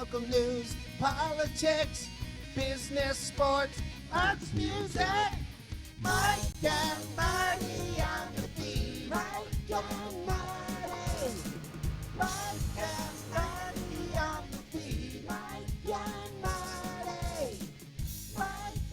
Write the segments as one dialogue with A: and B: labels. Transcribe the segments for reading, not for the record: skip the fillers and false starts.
A: local news, politics, business, sports, arts, music. Mike and Marty on the beat. Mike and Marty. Mike and Marty on the beat. Mike and Marty. Mike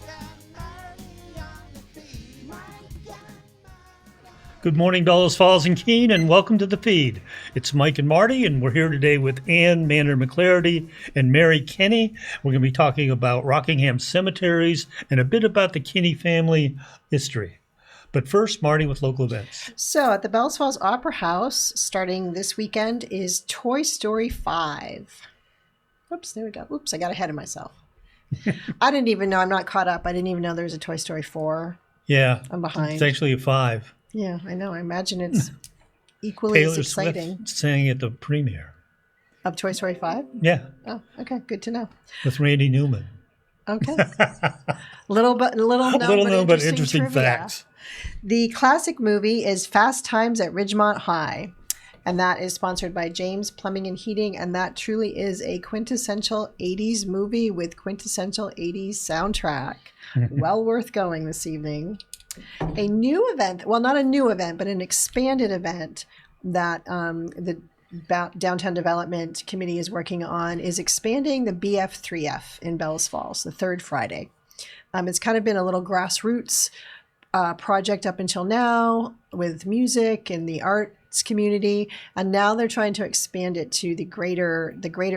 A: and Marty on the beat. Mike and Marty.
B: Good morning, Bellows Falls and Keene, and welcome to the feed. It's Mike and Marty, and we're here today with Ann Mander McClarity and Mary Kinney. We're going to be talking about Rockingham Cemeteries and a bit about the Kinney family history. But first, Marty with local events.
C: So at the Bellows Falls Opera House, starting this weekend, is Toy Story 5. Oops, there we go. Oops, I got ahead of myself. I didn't even know. I'm not caught up. I didn't even know there was a Toy Story 4.
B: Yeah.
C: I'm behind.
B: It's actually a 5.
C: Yeah, I know. I imagine it's equally as exciting.
B: Swift sang at the premiere.
C: Of Toy Story 5?
B: Yeah.
C: Oh, okay. Good to know.
B: With Randy Newman.
C: Okay. little known but interesting trivia.
B: Facts.
C: The classic movie is Fast Times at Ridgemont High, and that is sponsored by James Plumbing and Heating, and that truly is a quintessential 80s movie with quintessential 80s soundtrack. Well worth going this evening. A new event, well, not a new event, but an expanded event that the Downtown Development Committee is working on is expanding the BF3F in Bellows Falls, the third Friday. It's kind of been a little grassroots project up until now with music and the arts community, and now they're trying to expand it to the greater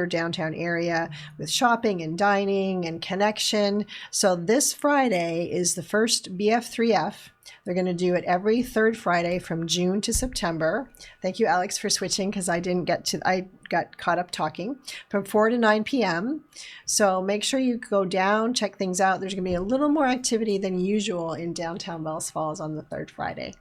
C: downtown area with shopping and dining and connection. So this Friday is the first BF3F. They're going to do it every third Friday from June to September. Thank you, Alex, for switching because I got caught up talking, from 4 to 9 p.m. So make sure you go down, check things out. There's going to be a little more activity than usual in downtown Bellows Falls on the third Friday.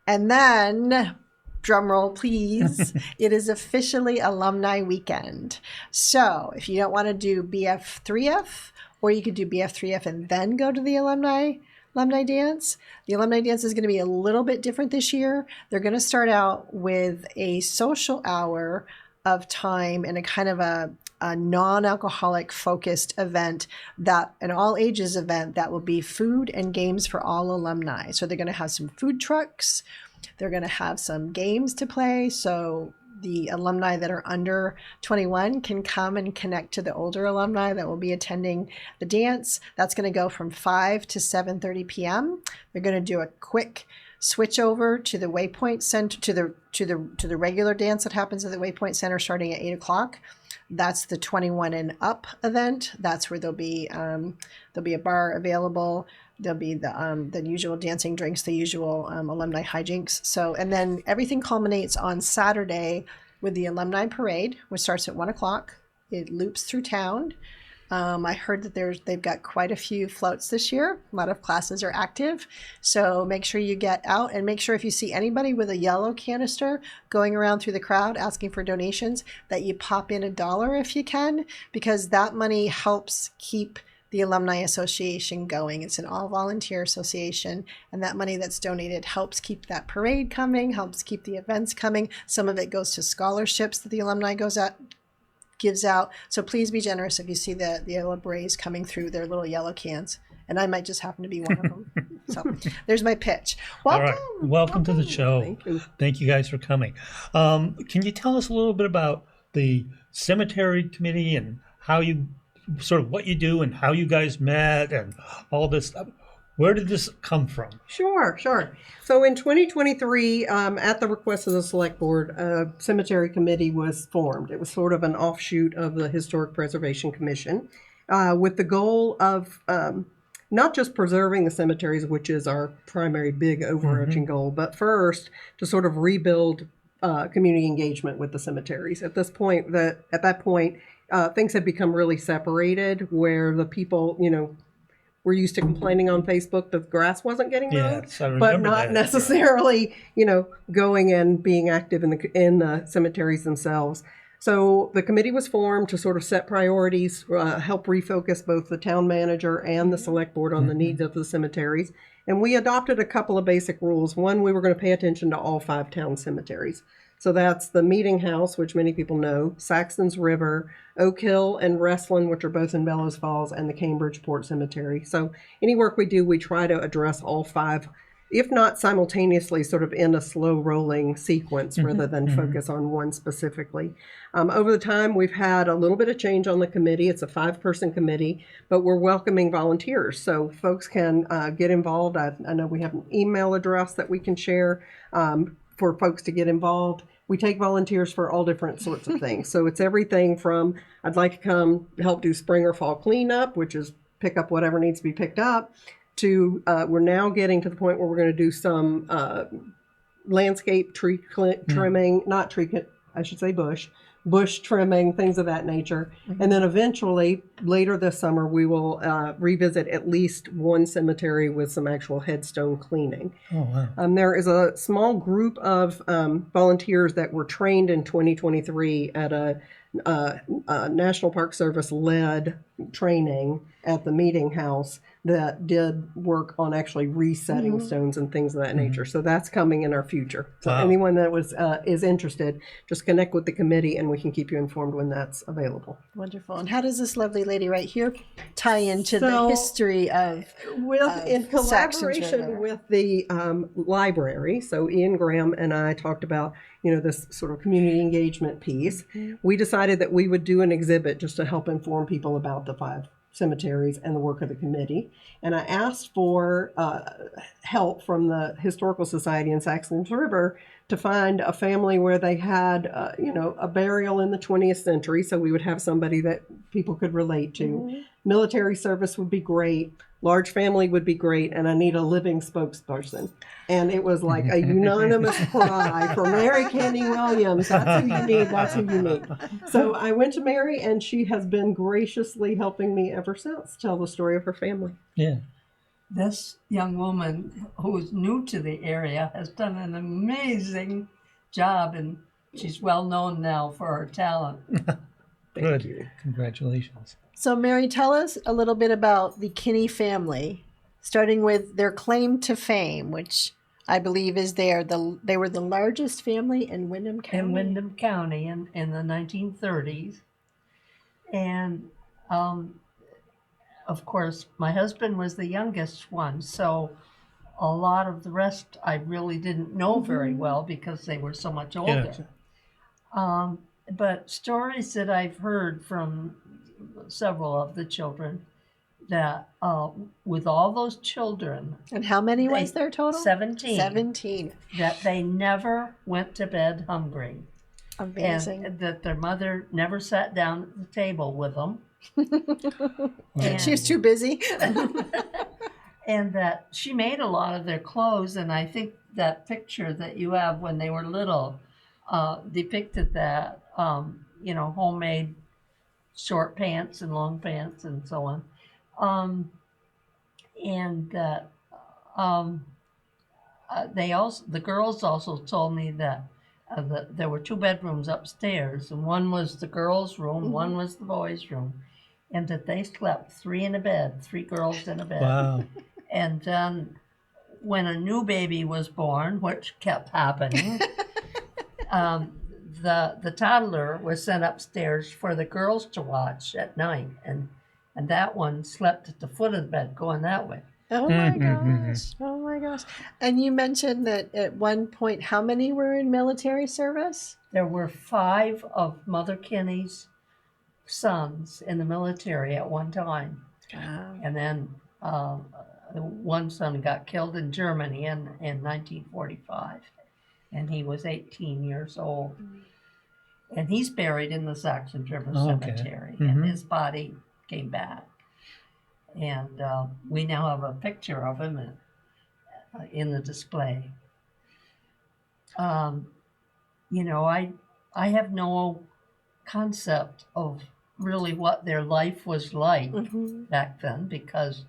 C: And then, drum roll, please. It is officially Alumni Weekend. So if you don't want to do BF3F, or you could do BF3F and then go to the Alumni Dance. The Alumni Dance is going to be a little bit different this year. They're going to start out with a social hour of time and a kind of a non-alcoholic focused event, that an all ages event that will be food and games for all alumni. So they're going to have some food trucks. They're going to have some games to play. So the alumni that are under 21 can come and connect to the older alumni that will be attending the dance. That's going to go from 5 to 7:30 p.m. They're going to do a quick switch over to the Waypoint Center, to the regular dance that happens at the Waypoint Center starting at 8 o'clock. That's the 21 and up event. That's where there'll be a bar available. There'll be the usual dancing drinks, the usual alumni hijinks. So, and then everything culminates on Saturday with the alumni parade, which starts at 1 o'clock. It loops through town. I heard that they've got quite a few floats this year. A lot of classes are active. So make sure you get out, and make sure if you see anybody with a yellow canister going around through the crowd asking for donations, that you pop in $1 if you can, because that money helps keep the Alumni Association going. It's an all-volunteer association, and that money that's donated helps keep that parade coming, helps keep the events coming. Some of it goes to scholarships that the alumni gives out. So please be generous if you see the yellow berets coming through their little yellow cans. And I might just happen to be one of them. So there's my pitch. Welcome.
B: All right. Welcome to the show. Thank you guys for coming. Can you tell us a little bit about the cemetery committee and how you sort of what you do and how you guys met and all this stuff? Where did this come from?
D: Sure. So in 2023, at the request of the select board, a cemetery committee was formed. It was sort of an offshoot of the Historic Preservation Commission, with the goal of not just preserving the cemeteries, which is our primary big overarching goal, but first to sort of rebuild community engagement with the cemeteries. At that point, things had become really separated, where the people, we're used to complaining on Facebook that the grass wasn't getting mowed, but not necessarily, going and being active in the cemeteries themselves. So the committee was formed to sort of set priorities, help refocus both the town manager and the select board on the needs of the cemeteries. And we adopted a couple of basic rules. One, we were going to pay attention to all 5 town cemeteries. So that's the Meeting House, which many people know, Saxon's River, Oak Hill and Wrestling, which are both in Bellows Falls, and the Cambridge Port Cemetery. So any work we do, we try to address all 5, if not simultaneously, sort of in a slow rolling sequence rather than focus on one specifically. Over the time, we've had a little bit of change on the committee. It's a 5-person committee, but we're welcoming volunteers. So folks can get involved. I know we have an email address that we can share for folks to get involved. We take volunteers for all different sorts of things. So it's everything from, I'd like to come help do spring or fall cleanup, which is pick up whatever needs to be picked up, to we're now getting to the point where we're going to do some landscape tree trimming, not tree, I should say bush trimming, things of that nature. And then eventually, later this summer, we will revisit at least one cemetery with some actual headstone cleaning.
B: Oh, wow.
D: There is a small group of volunteers that were trained in 2023 at a National Park Service led training at the Meeting House that did work on actually resetting stones and things of that nature. So that's coming in our future. So
B: Wow.
D: anyone that is interested, just connect with the committee and we can keep you informed when that's available.
C: Wonderful. And how does this lovely lady right here tie into the
D: So,
C: history of
D: In
C: Saxon's
D: collaboration
C: River?
D: with the library, so Ian Graham and I talked about, this sort of community engagement piece. We decided that we would do an exhibit just to help inform people about the 5 cemeteries and the work of the committee. And I asked for help from the Historical Society in Saxon's River to find a family where they had, a burial in the 20th century. So we would have somebody that people could relate to. Military service would be great. Large family would be great. And I need a living spokesperson. And it was like a unanimous cry for Mary Kinney Williams. That's who you need. That's who you need. So I went to Mary, and she has been graciously helping me ever since tell the story of her family.
B: Yeah.
E: This young woman who's new to the area has done an amazing job, and she's well known now for her talent.
B: Good.
D: you.
B: Congratulations.
C: So, Mary, tell us a little bit about the Kinney family, starting with their claim to fame, which I believe is they were the largest family in Windham County.
E: In Windham County in the 1930s. And of course, my husband was the youngest one, so a lot of the rest I really didn't know very well because they were so much older. But stories that I've heard from several of the children that with all those children,
C: And how many was there total?
E: 17,
C: 17.
E: that they never went to bed hungry.
C: Amazing.
E: And that their mother never sat down at the table with them.
C: She was too busy.
E: And that she made a lot of their clothes. And I think that picture that you have when they were little depicted that, homemade short pants and long pants and so on. And that the girls also told me that there were 2 bedrooms upstairs, and one was the girls' room, one was the boys' room, and that they slept 3 in a bed, 3 girls in a bed.
B: Wow.
E: And then when a new baby was born, which kept happening, the toddler was sent upstairs for the girls to watch at night, and that one slept at the foot of the bed going that way.
C: Oh my gosh. Oh my gosh. And you mentioned that at one point, how many were in military service?
E: There were 5 of Mother Kinney's sons in the military at one time.
C: Wow.
E: And then one son got killed in Germany in 1945, and he was 18 years old. And he's buried in the Saxon's River Cemetery, and his body came back. And we now have a picture of him in the display. I have no concept of really what their life was like back then, because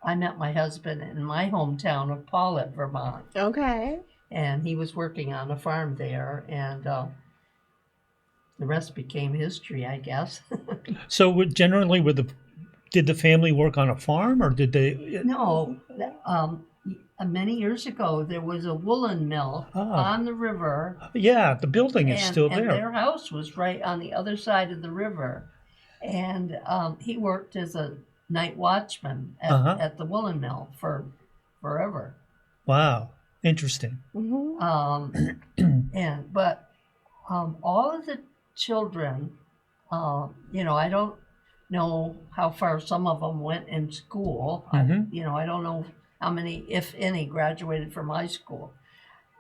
E: I met my husband in my hometown of Paulet, Vermont.
C: Okay.
E: And he was working on a farm there, and the rest became history, I guess.
B: So generally, did the family work on a farm, or did they?
E: No, many years ago, there was a woolen mill on the river.
B: Yeah, the building is still
E: And
B: there.
E: their house was right on the other side of the river. And he worked as a night watchman at the woolen mill for forever.
B: Wow, interesting.
E: But all of the children, I don't know how far some of them went in school. I don't know how many, if any, graduated from high school.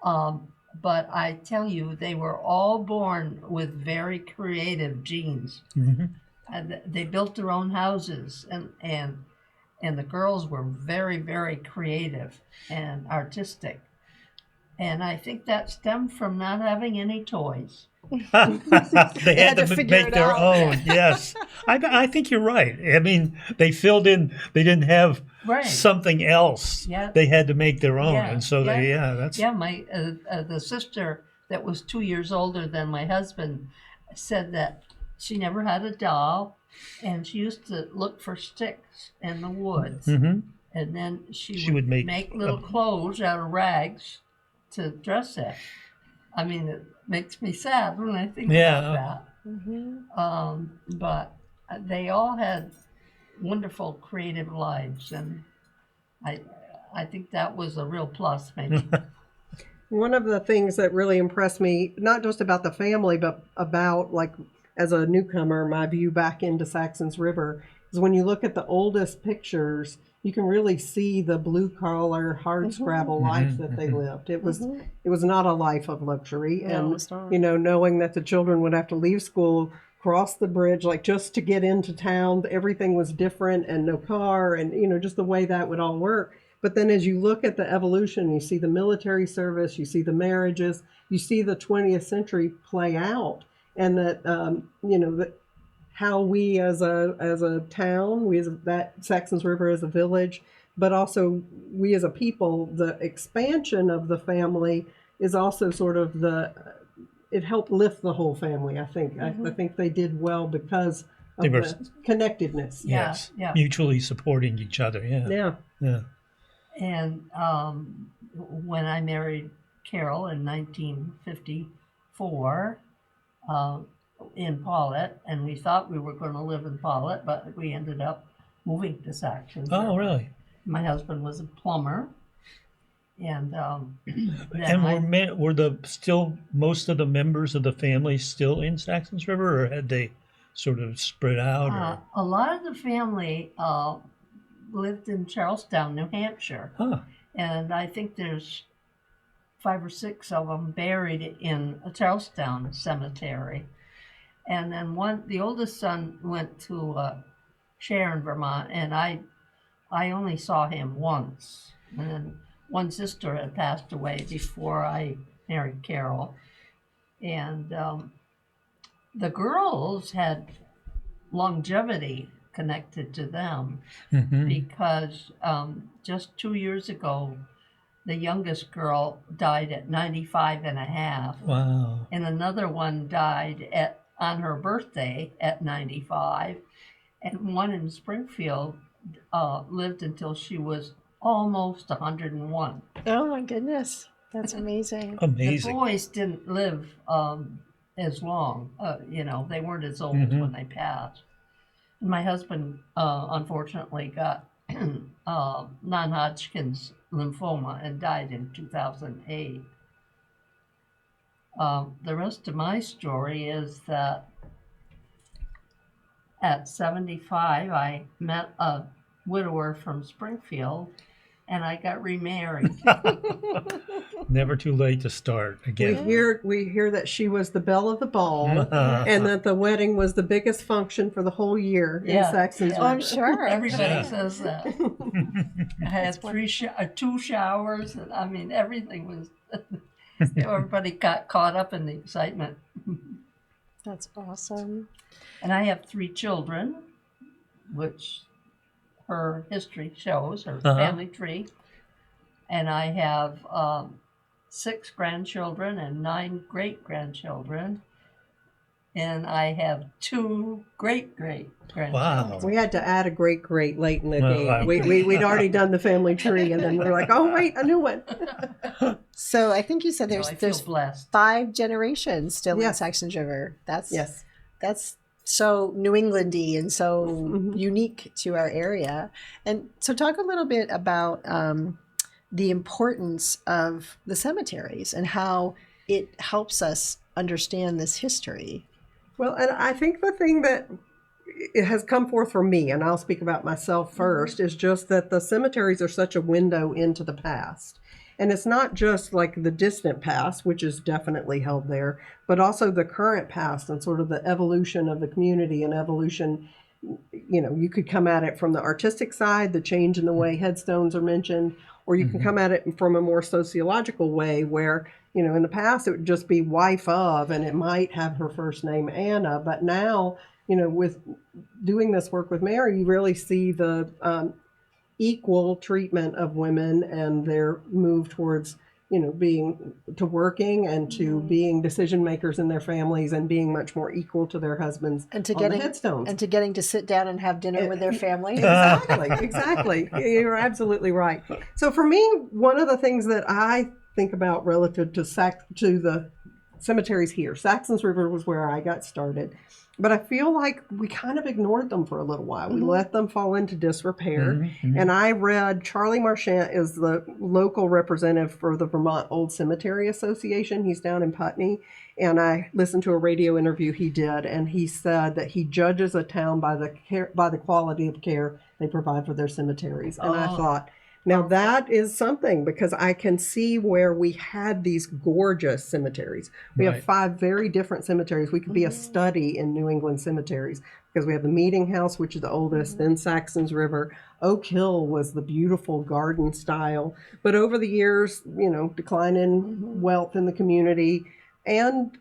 E: But I tell you, they were all born with very creative genes. And they built their own houses, and the girls were very, very creative and artistic. And I think that stemmed from not having any toys.
B: They had to
C: figure
B: make
C: it
B: their
C: out.
B: own. Yes, I think you're right. I mean, they filled in. They didn't have something else.
E: Yeah.
B: They had to make their own,
E: Yeah,
B: and so that's
E: my the sister that was 2 years older than my husband said that she never had a doll, and she used to look for sticks in the woods, and then she would make little clothes out of rags to dress in. I mean, it makes me sad when I think about that. But they all had wonderful creative lives, and I think that was a real plus, maybe.
D: One of the things that really impressed me, not just about the family, but about, like, as a newcomer, my view back into Saxon's River, is when you look at the oldest pictures, you can really see the blue collar, hard scrabble life that they lived. It was not a life of luxury,
C: No,
D: and knowing that the children would have to leave school, cross the bridge, like just to get into town, everything was different, and no car, and just the way that would all work. But then as you look at the evolution, you see the military service, you see the marriages, you see the 20th century play out, and that that how we as a town, we as that Saxon's River as a village, but also we as a people, the expansion of the family is also sort of it helped lift the whole family. I think I think they did well because of the connectedness.
B: yes,
E: Yeah.
B: mutually supporting each other.
D: Yeah.
E: And when I married Carol in 1954 in Paulet, and we thought we were going to live in Paulet, but we ended up moving to Saxon.
B: Oh, really?
E: My husband was a plumber, and
B: were still most of the members of the family still in Saxon's River, or had they sort of spread out?
E: A lot of the family lived in Charlestown, New Hampshire, and I think there's 5 or 6 of them buried in a Charlestown cemetery. And then the oldest son went to Sharon, Vermont, and I only saw him once. And then one sister had passed away before I married Carol. And the girls had longevity connected to them because just 2 years ago, the youngest girl died at 95 and a half.
B: Wow.
E: And another one died on her birthday at 95. And one in Springfield lived until she was almost 101.
C: Oh my goodness, that's amazing.
B: Amazing.
E: The boys didn't live as long. They weren't as old when they passed. And my husband, unfortunately, got non-Hodgkin's lymphoma and died in 2008. The rest of my story is that at 75, I met a widower from Springfield, and I got remarried.
B: Never too late to start again.
D: We hear that she was the belle of the ball, and that the wedding was the biggest function for the whole year in Saxon's River.
C: Oh, I'm sure.
E: Everybody says that. I had 2 showers, and I mean, everything was. Everybody got caught up in the excitement.
C: That's awesome.
E: And I have 3 children, which her history shows, her family tree. And I have 6 grandchildren and 9 great-grandchildren. and I have 2 great-great-grandchildren.
B: Wow.
D: We had to add a great late in the
B: Well,
D: game. We'd already done the family tree, and then we're like, oh, wait, a new one.
C: So I think you said
E: So
C: there's
E: I feel
C: there's
E: blessed.
C: 5 generations still in
D: Yes.
C: Saxons River.
D: Yes.
C: That's so New Englandy and so
D: Mhm.
C: unique to our area. And so talk a little bit about the importance of the cemeteries and how it helps us understand this history.
D: Well, and I think the thing that it has come forth for me, and I'll speak about myself first, is just that the cemeteries are such a window into the past. And it's not just like the distant past, which is definitely held there, but also the current past and sort of the evolution of the community and evolution. You know, you could come at it from the artistic side, the change in the way headstones are mentioned, or you can come at it from a more sociological way where, you know, in the past it would just be wife of, and it might have her first name Anna, but now, you know, with doing this work with Mary, you really see the equal treatment of women and their move towards, you know, being to working and to being decision makers in their families and being much more equal to their husbands
C: And to
D: on
C: getting
D: the headstones.
C: and to getting to sit down and have dinner with their family.
D: Exactly. You're absolutely right. So for me, one of the things that I think about relative to the cemeteries here, Saxons River was where I got started. But I feel like we kind of ignored them for a little while. We let them fall into disrepair. And I read Charlie Marchant is the local representative for the Vermont Old Cemetery Association. He's down in Putney. And I listened to a radio interview he did, and he said that he judges a town by the quality of care they provide for their cemeteries. And I thought, now that is something, because I can see where we had these gorgeous cemeteries. We have 5 very different cemeteries. We could be a study in New England cemeteries because we have the Meeting House, which is the oldest, then Saxons River. Oak Hill was the beautiful garden style. But over the years, you know, decline in wealth in the community and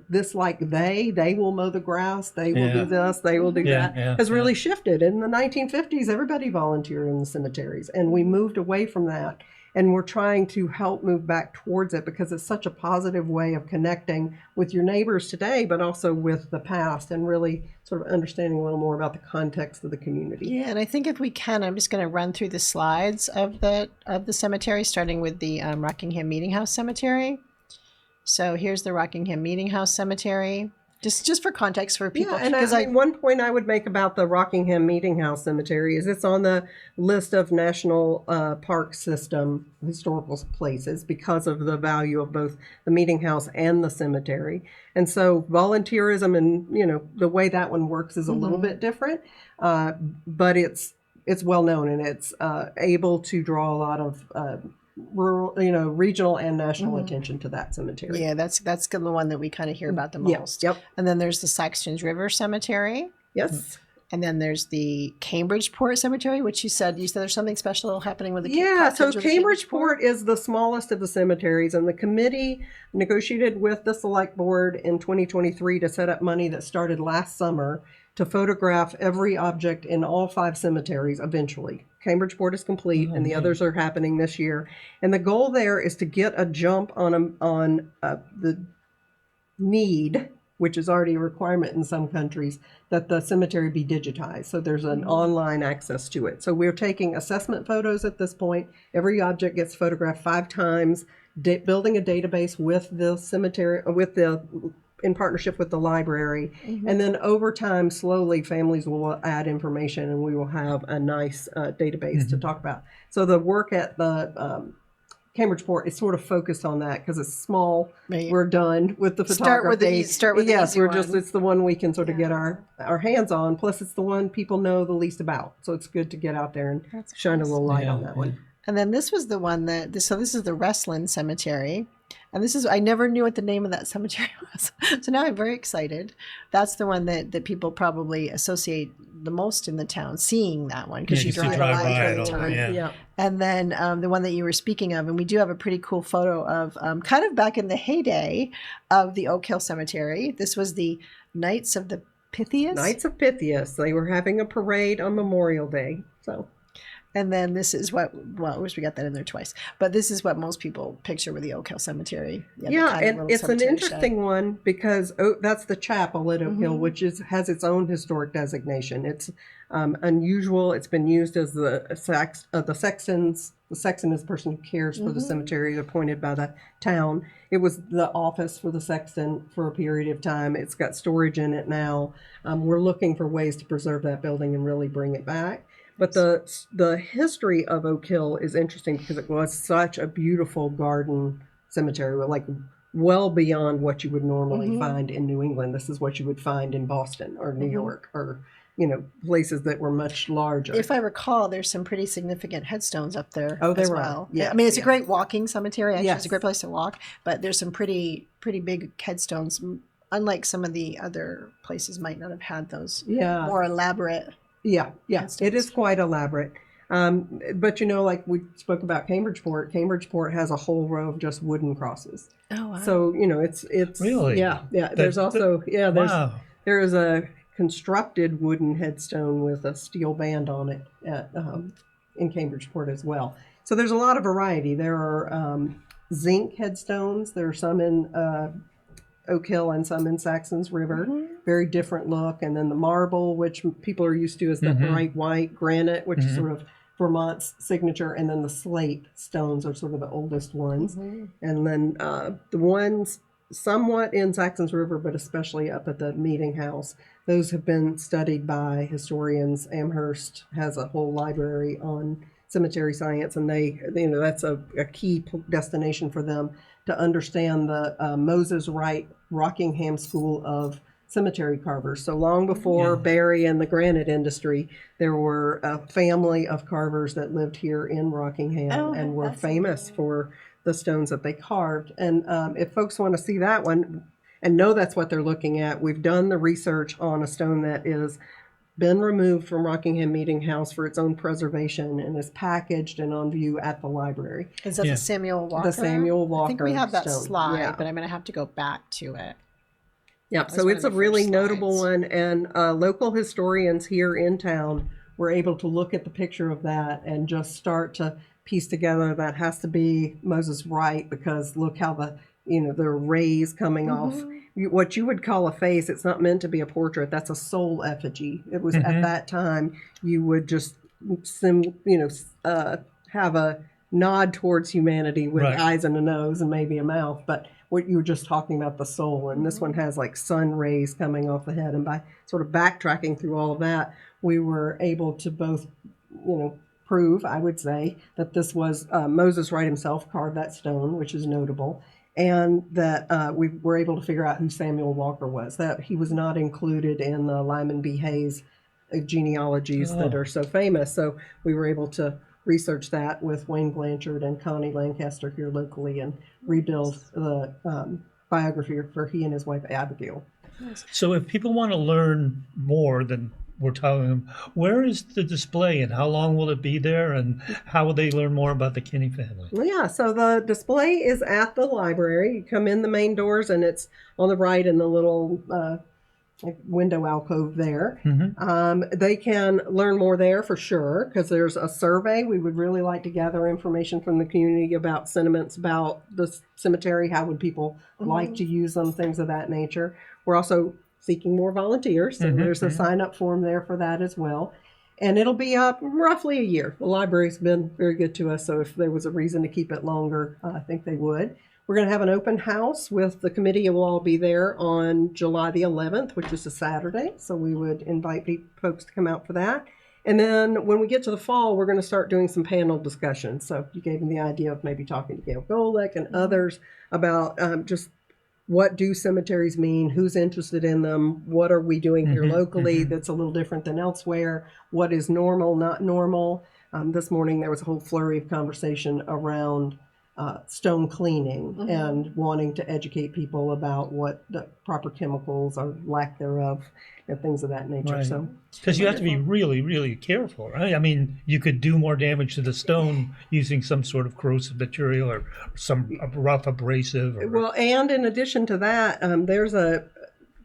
D: this like they will mow the grass, they will do this, they will do that, has really shifted. In the 1950s, everybody volunteered in the cemeteries, and we moved away from that. And we're trying to help move back towards it because it's such a positive way of connecting with your neighbors today, but also with the past and really sort of understanding a little more about the context of the community.
C: Yeah, and I think if we can, I'm just going to run through the slides of the cemetery, starting with the Rockingham Meeting House Cemetery. So here's the Rockingham Meeting House Cemetery. Just for context for people.
D: Yeah, and I mean, one point I would make about the Rockingham Meeting House Cemetery is it's on the list of National Park System historical places because of the value of both the meeting house and the cemetery. And so volunteerism and, you know, the way that one works is a little bit different, but it's well known, and it's able to draw a lot of rural, you know, regional and national attention to that cemetery.
C: Yeah, that's the one that we kind of hear about the most.
D: Yep.
C: And then there's the Saxons River Cemetery.
D: Yes.
C: And then there's the Cambridgeport Cemetery, which you said there's something special happening with the
D: So Cambridgeport is the smallest of the cemeteries, and the committee negotiated with the select board in 2023 to set up money that started last summer to photograph every object in all 5 cemeteries eventually. Cambridgeport is complete, and the others are happening this year. And the goal there is to get a jump on the need, which is already a requirement in some countries, that the cemetery be digitized. So there's an online access to it. So we're taking assessment photos at this point. Every object gets photographed 5 times, building a database with the cemetery, in partnership with the library. And then over time, slowly, families will add information, and we will have a nice database to talk about. So the work at the Cambridgeport is sort of focused on that because it's small.
C: Right.
D: We're done with the photography.
C: Start with the
D: yes,
C: easy
D: we're
C: one.
D: just it's the one we can sort of get our hands on. Plus, it's the one people know the least about. So it's good to get out there and shine a little light on that one.
C: And then this was the one so this is the Westland Cemetery. And I never knew what the name of that cemetery was. So now I'm very excited. That's the one that people probably associate the most in the town, seeing that one, because you drive by all the time.
D: Yeah.
C: And then the one that you were speaking of, and we do have a pretty cool photo of kind of back in the heyday of the Oak Hill Cemetery. This was the Knights of the Pythias.
D: Knights of Pythias. They were having a parade on Memorial Day. So
C: And then this is what, well, I wish we got that in there twice, but this is what most people picture with the Oak Hill Cemetery. The
D: Yeah,
C: kind of
D: and
C: little
D: it's an
C: cemetery
D: interesting
C: shed.
D: one because that's the chapel at Oak Hill, which has its own historic designation. It's unusual. It's been used as the sexton's. The sexton is the person who cares for the cemetery, appointed by the town. It was the office for the sexton for a period of time. It's got storage in it now. We're looking for ways to preserve that building and really bring it back. But the history of Oak Hill is interesting because it was such a beautiful garden cemetery, like well beyond what you would normally find in New England. This is what you would find in Boston or New York or places that were much larger.
C: If I recall, there's some pretty significant headstones up there
D: Oh, there
C: as
D: were.
C: well.
D: Yes,
C: I mean, it's a
D: yes.
C: great walking cemetery. Actually, it's
D: Yes.
C: a great place to walk, but there's some pretty big headstones. Unlike some of the other places might not have had those
D: Yeah.
C: more elaborate.
D: Yeah,
C: Headstones.
D: it is quite elaborate. But like we spoke about Cambridgeport has a whole row of just wooden crosses.
C: Oh, wow.
D: So it's
B: Really?
D: yeah. There's also
B: Wow.
D: there is a constructed wooden headstone with a steel band on it at in Cambridgeport as well. So there's a lot of variety. There are zinc headstones. There are some in Oak Hill and some in Saxon's River. Very different look. And then the marble, which people are used to, is the bright white granite, which is sort of Vermont's signature. And then the slate stones are sort of the oldest ones. And then the ones somewhat in Saxon's River, but especially up at the meeting house, those have been studied by historians. Amherst has a whole library on cemetery science, and they, that's a key destination for them to understand the Moses Wright Rockingham School of Cemetery Carvers. So long before Barry and the granite industry, there were a family of carvers that lived here in Rockingham and were famous for the stones that they carved. And if folks want to see that one and know that's what they're looking at, we've done the research on a stone that is been removed from Rockingham Meeting House for its own preservation and is packaged and on view at the library.
C: Is that
B: Yeah.
C: the Samuel Walker?
D: The Samuel Walker
C: I think we have that
D: stone.
C: slide,
D: Yeah.
C: but I'm going to have to go back to it.
D: Yeah,
C: was
D: so
C: one
D: it's
C: of
D: a
C: the
D: really
C: first
D: notable
C: slides.
D: one, and local historians here in town were able to look at the picture of that and just start to piece together that has to be Moses Wright, because look how the rays coming off. What you would call a face, it's not meant to be a portrait. That's a soul effigy. It was at that time you would just have a nod towards humanity with
B: Right.
D: eyes and a nose and maybe a mouth, but what you were just talking about, the soul, and this one has like sun rays coming off the head. And by sort of backtracking through all of that, we were able to both, prove, I would say, that this was Moses Wright himself carved that stone, which is notable, and that we were able to figure out who Samuel Walker was, that he was not included in the Lyman B. Hayes genealogies that are so famous. So we were able to research that with Wayne Blanchard and Connie Lancaster here locally and rebuild the biography for he and his wife Abigail.
B: So if people want to learn more than we're telling them, where is the display and how long will it be there and how will they learn more about the Kinney family?
D: Well, yeah, so the display is at the library. You come in the main doors and it's on the right in the little window alcove there. They can learn more there for sure, because there's a survey. We would really like to gather information from the community about sentiments about the cemetery. How would people like to use them, things of that nature. We're also seeking more volunteers, so there's a sign up form there for that as well. And it'll be up roughly a year. The library's been very good to us, so if there was a reason to keep it longer, I think they would. We're going to have an open house with the committee. Will all be there on July the 11th, which is a Saturday. So we would invite folks to come out for that. And then when we get to the fall, we're going to start doing some panel discussions. So you gave me the idea of maybe talking to Gail Golick and others about just what do cemeteries mean? Who's interested in them? What are we doing here locally that's a little different than elsewhere? What is normal, not normal? This morning there was a whole flurry of conversation around stone cleaning and wanting to educate people about what the proper chemicals or lack thereof and things of that nature.
B: Right.
D: So
B: Because you have to be really, really careful, right? I mean, you could do more damage to the stone using some sort of corrosive material or some rough abrasive. Or,
D: well, and in addition to that, there's a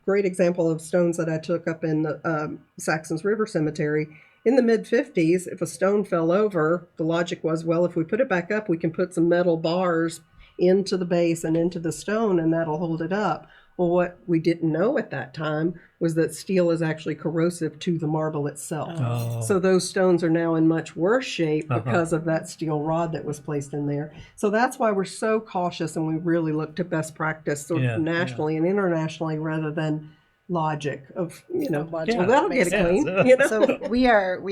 D: great example of stones that I took up in the Saxon's River Cemetery, in the mid-50s, if a stone fell over, the logic was, well, if we put it back up, we can put some metal bars into the base and into the stone, and that'll hold it up. Well, what we didn't know at that time was that steel is actually corrosive to the marble itself.
B: Oh.
D: So those stones are now in much worse shape because of that steel rod that was placed in there. So that's why we're so cautious, and we really look to best practice sort of nationally and internationally rather than logic of,
C: Logic.
D: well, that'll get it clean.
C: So we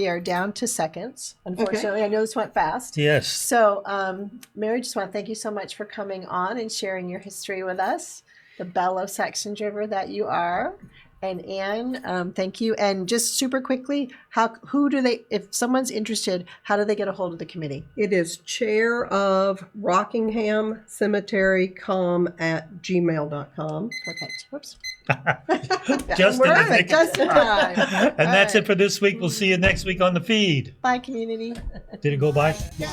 C: are down to seconds. Unfortunately, I know this went fast.
B: Yes.
C: So, Mary, just want to thank you so much for coming on and sharing your history with us, the belle of Saxon River that you are. And Anne, thank you. And just super quickly, if someone's interested, how do they get a hold of the committee?
D: It is chair of Rockingham Cemetery @gmail.com.
C: Perfect. Whoops.
B: Just in the nick.
C: Just in time.
B: And that's it for this week. We'll see you next week on the feed.
C: Bye, community.
B: Did it go by?
A: Yeah.